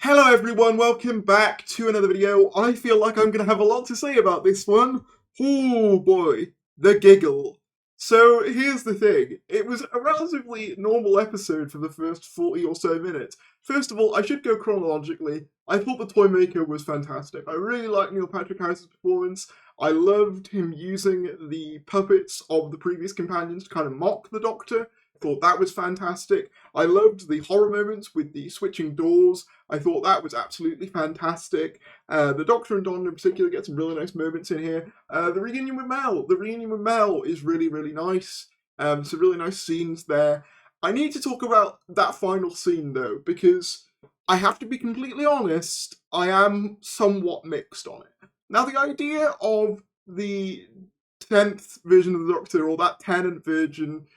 Hello everyone, welcome back to another video. I feel like I'm going to have a lot to say about this one. Oh boy, the Giggle. So here's the thing, it was a relatively normal episode for the first 40 or so minutes. First of all, I should go chronologically. I thought the Toymaker was fantastic. I really liked Neil Patrick Harris's performance. I loved him using the puppets of the previous companions to kind of mock the Doctor. Thought that was fantastic. I loved the horror moments with the switching doors. I thought that was absolutely fantastic. The Doctor and Don in particular get some really nice moments in here. The reunion with Mel is really, really nice. Some really nice scenes there. I need to talk about that final scene though, because I have to be completely honest, I am somewhat mixed on it. Now, the idea of the 10th version of the Doctor, or that Tennant version,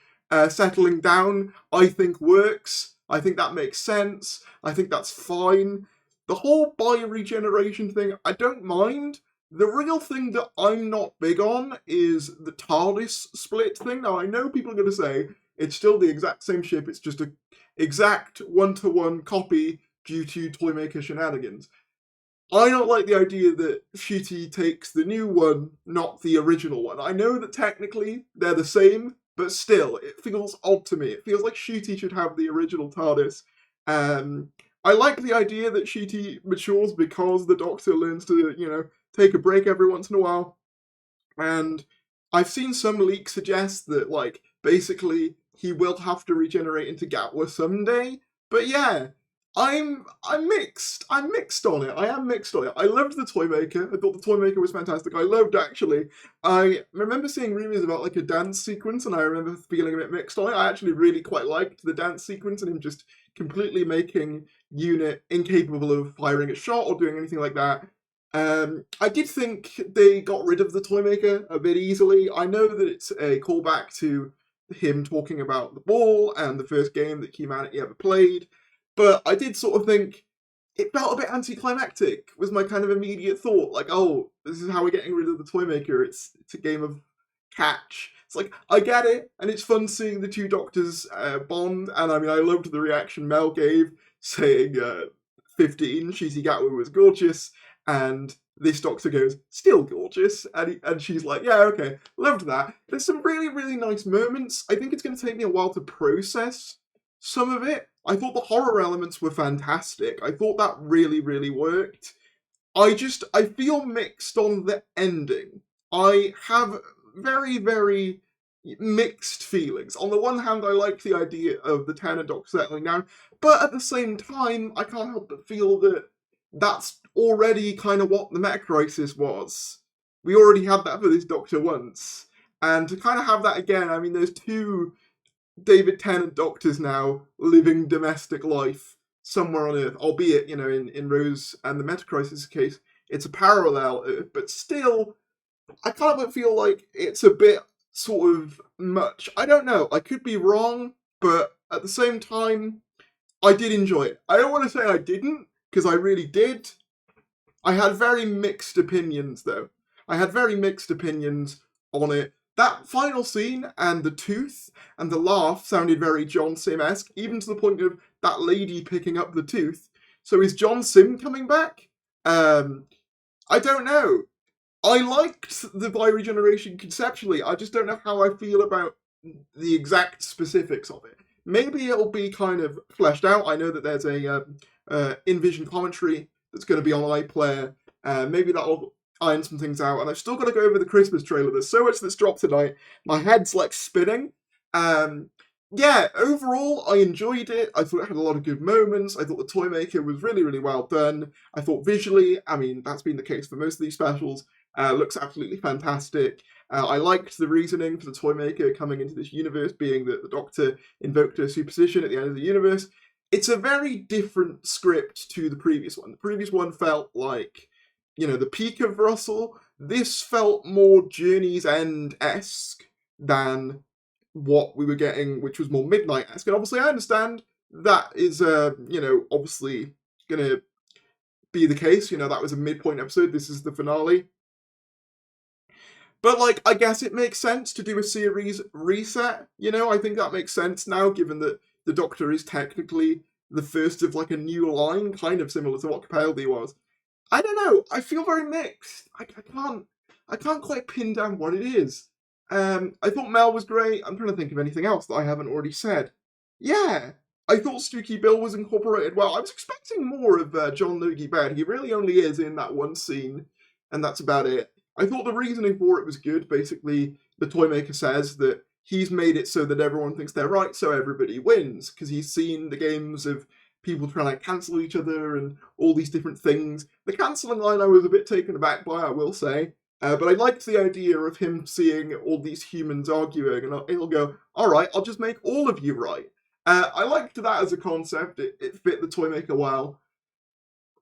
settling down, I think works. I think that makes sense. I think that's fine. The whole regeneration thing, I don't mind. The real thing that I'm not big on is the TARDIS split thing. Now, I know people are going to say it's still the exact same ship, it's just an exact one-to-one copy due to Toymaker shenanigans. I don't like the idea that Ncuti takes the new one, not the original one. I know that technically they're the same, but still, it feels odd to me. It feels like Ncuti should have the original TARDIS. I like the idea that Ncuti matures because the Doctor learns to, take a break every once in a while. And I've seen some leaks suggest that, basically he will have to regenerate into Gatwa someday. But yeah, I'm mixed. I'm mixed on it. I am mixed on it. I loved the Toymaker. I thought the Toymaker was fantastic. I remember seeing rumors about a dance sequence, and I remember feeling a bit mixed on it. I actually really quite liked the dance sequence and him just completely making Unit incapable of firing a shot or doing anything like that. I did think they got rid of the Toymaker a bit easily. I know that it's a callback to him talking about the ball and the first game that humanity ever played, but I did sort of think it felt a bit anticlimactic, was my kind of immediate thought. Oh, this is how we're getting rid of the Toymaker. It's a game of catch. It's I get it, and it's fun seeing the two Doctors bond, and I mean, I loved the reaction Mel gave, saying 15, Ncuti Gatwa was gorgeous, and this Doctor goes, still gorgeous, and she's like, yeah, okay, loved that. There's some really, really nice moments. I think it's going to take me a while to process some of it. I thought the horror elements were fantastic. I thought that really, really worked. I feel mixed on the ending. I have very, very mixed feelings. On the one hand, I like the idea of the Tennant Doctor settling down, but at the same time, I can't help but feel that that's already kind of what the Meta Crisis was. We already had that for this Doctor once. And to kind of have that again, I mean, there's two David Tennant Doctors now living domestic life somewhere on Earth, albeit, in Rose and the Meta Crisis case, it's a parallel Earth, but still, I kind of feel like it's a bit sort of much. I don't know, I could be wrong, but at the same time, I did enjoy it. I don't want to say I didn't, because I really did. I had very mixed opinions, though. I had very mixed opinions on it. That final scene and the tooth and the laugh sounded very John Sim-esque, even to the point of that lady picking up the tooth. So is John Sim coming back? I don't know. I liked the regeneration conceptually. I just don't know how I feel about the exact specifics of it. Maybe it'll be kind of fleshed out. I know that there's a in-vision commentary that's going to be on iPlayer. Maybe that'll iron some things out. And I've still got to go over the Christmas trailer. There's so much that's dropped tonight. My head's spinning. Yeah, overall, I enjoyed it. I thought it had a lot of good moments. I thought the Toymaker was really, really well done. I thought visually, I mean, that's been the case for most of these specials, looks absolutely fantastic. I liked the reasoning for the Toymaker coming into this universe, being that the Doctor invoked a superstition at the end of the universe. It's a very different script to the previous one. The previous one felt like, the peak of Russell. This felt more Journey's End-esque than what we were getting, which was more Midnight-esque. And obviously I understand that is, obviously going to be the case. That was a midpoint episode. This is the finale. But, I guess it makes sense to do a series reset. I think that makes sense now, given that the Doctor is technically the first of like a new line, kind of similar to what Capaldi was. I don't know. I feel very mixed. I can't quite pin down what it is. I thought Mel was great. I'm trying to think of anything else that I haven't already said. Yeah, I thought Stooky Bill was incorporated well. I was expecting more of John Logie Baird. He really only is in that one scene, and that's about it. I thought the reasoning for it was good. Basically, the Toymaker says that he's made it so that everyone thinks they're right, so everybody wins, because he's seen the games of people trying to cancel each other and all these different things. The cancelling line I was a bit taken aback by, I will say. But I liked the idea of him seeing all these humans arguing, and he'll go, all right, I'll just make all of you right. I liked that as a concept. It fit the Toymaker well.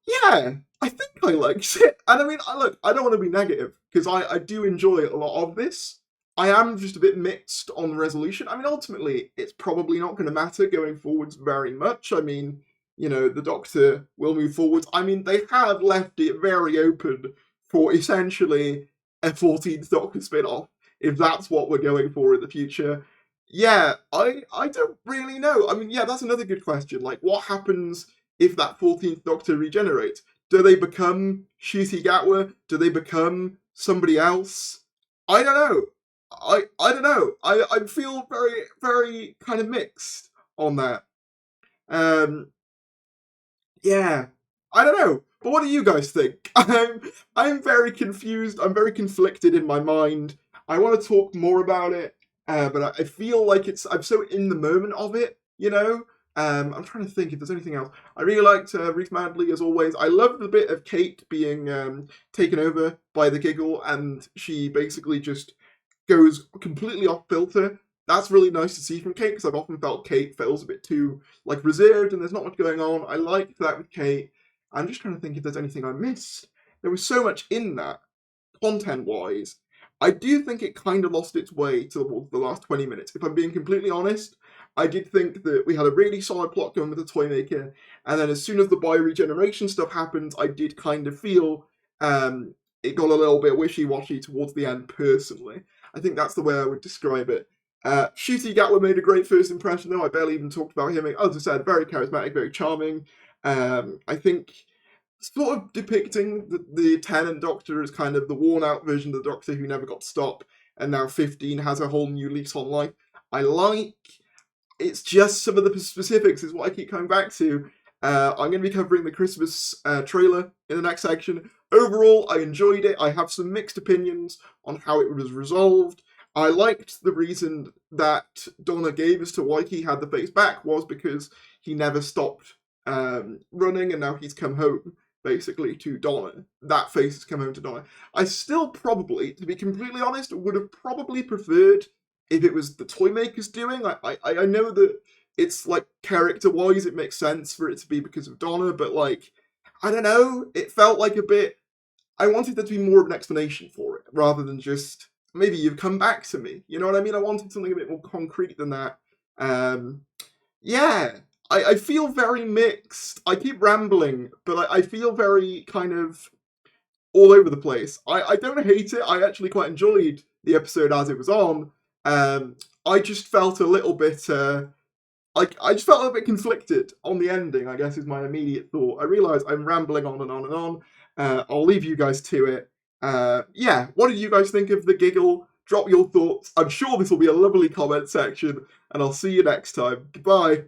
Yeah, I think I liked it. And I mean, look, I don't want to be negative, because I do enjoy a lot of this. I am just a bit mixed on the resolution. I mean, ultimately, it's probably not going to matter going forwards very much. I mean, you know, the Doctor will move forwards. I mean, they have left it very open for essentially a 14th Doctor spin-off, if that's what we're going for in the future. Yeah, I don't really know. I mean, yeah, that's another good question. Like, what happens if that 14th Doctor regenerates? Do they become Ncuti Gatwa? Do they become somebody else? I don't know. I don't know. I feel very, very kind of mixed on that. Um, yeah, I don't know. But what do you guys think? I'm very confused. I'm very conflicted in my mind. I want to talk more about it, but I feel like I'm so in the moment of it, you know? I'm trying to think if there's anything else. I really liked Ruth Madley, as always. I loved the bit of Kate being taken over by the Giggle, and she basically just goes completely off filter. That's really nice to see from Kate, because I've often felt Kate feels a bit too like reserved and there's not much going on. I liked that with Kate. I'm just trying to think if there's anything I missed. There was so much in that, content-wise. I do think it kind of lost its way towards the last 20 minutes. If I'm being completely honest, I did think that we had a really solid plot going with the Toymaker, and then as soon as the bioregeneration stuff happened, I did kind of feel it got a little bit wishy-washy towards the end, personally. I think that's the way I would describe it. Ncuti Gatwa made a great first impression, though. I barely even talked about him. As I said, very charismatic, very charming. I think sort of depicting the Tenant Doctor as kind of the worn-out version of the Doctor who never got to stop, and now 15 has a whole new lease on life. I like. It's just some of the specifics is what I keep coming back to. I'm going to be covering the Christmas trailer in the next section. Overall, I enjoyed it. I have some mixed opinions on how it was resolved. I liked the reason that Donna gave as to why he had the face back was because he never stopped running, and now he's come home, basically, to Donna. That face has come home to Donna. I still probably, to be completely honest, would have probably preferred if it was the Toymaker's doing. I know that it's, like, character-wise, it makes sense for it to be because of Donna, but, like, I don't know, it felt like a bit. I wanted there to be more of an explanation for it, rather than just, maybe you've come back to me. You know what I mean? I wanted something a bit more concrete than that. Yeah, I feel very mixed. I keep rambling, but I feel very kind of all over the place. I don't hate it. I actually quite enjoyed the episode as it was on. I just felt a little bit, I just felt a little bit conflicted on the ending, I guess, is my immediate thought. I realise I'm rambling on and on and on. I'll leave you guys to it. Yeah, what did you guys think of the Giggle? Drop your thoughts. I'm sure this will be a lovely comment section, and I'll see you next time. Goodbye.